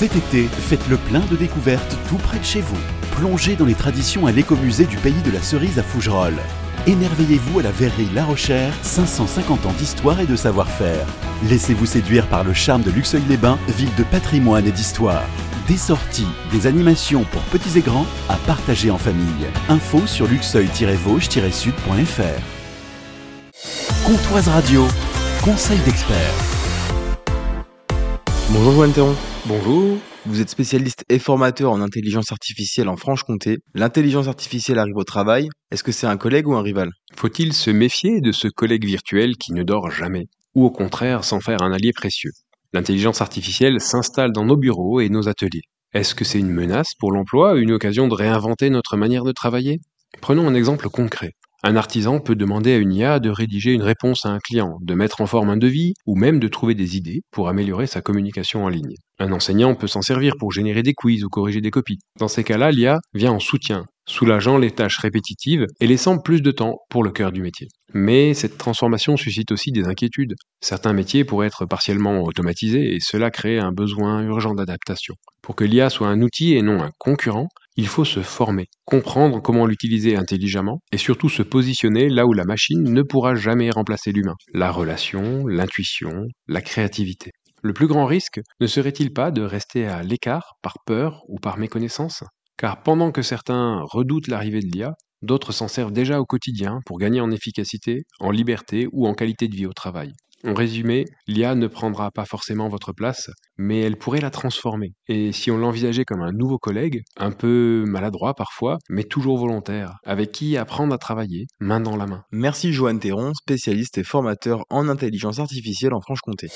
Cet été, faites le plein de découvertes tout près de chez vous. Plongez dans les traditions à l'écomusée du pays de la cerise à Fougerolles. Émerveillez-vous à la verrerie La Rochère, 550 ans d'histoire et de savoir-faire. Laissez-vous séduire par le charme de Luxeuil-les-Bains, ville de patrimoine et d'histoire. Des sorties, des animations pour petits et grands à partager en famille. Info sur luxeuil-vosges-sud.fr. Comptoise Radio, conseil d'experts. Bonjour Joanne Théron. Bonjour. Vous êtes spécialiste et formateur en intelligence artificielle en Franche-Comté. L'intelligence artificielle arrive au travail. Est-ce que c'est un collègue ou un rival ? Faut-il se méfier de ce collègue virtuel qui ne dort jamais, ou au contraire s'en faire un allié précieux ? L'intelligence artificielle s'installe dans nos bureaux et nos ateliers. Est-ce que c'est une menace pour l'emploi ou une occasion de réinventer notre manière de travailler ? Prenons un exemple concret. Un artisan peut demander à une IA de rédiger une réponse à un client, de mettre en forme un devis ou même de trouver des idées pour améliorer sa communication en ligne. Un enseignant peut s'en servir pour générer des quiz ou corriger des copies. Dans ces cas-là, l'IA vient en soutien, soulageant les tâches répétitives et laissant plus de temps pour le cœur du métier. Mais cette transformation suscite aussi des inquiétudes. Certains métiers pourraient être partiellement automatisés et cela crée un besoin urgent d'adaptation. Pour que l'IA soit un outil et non un concurrent, il faut se former, comprendre comment l'utiliser intelligemment et surtout se positionner là où la machine ne pourra jamais remplacer l'humain. La relation, l'intuition, la créativité. Le plus grand risque ne serait-il pas de rester à l'écart par peur ou par méconnaissance ? Car pendant que certains redoutent l'arrivée de l'IA, d'autres s'en servent déjà au quotidien pour gagner en efficacité, en liberté ou en qualité de vie au travail. En résumé, l'IA ne prendra pas forcément votre place, mais elle pourrait la transformer. Et si on l'envisageait comme un nouveau collègue, un peu maladroit parfois, mais toujours volontaire, avec qui apprendre à travailler, main dans la main. Merci Joanne Théron, spécialiste et formateur en intelligence artificielle en Franche-Comté.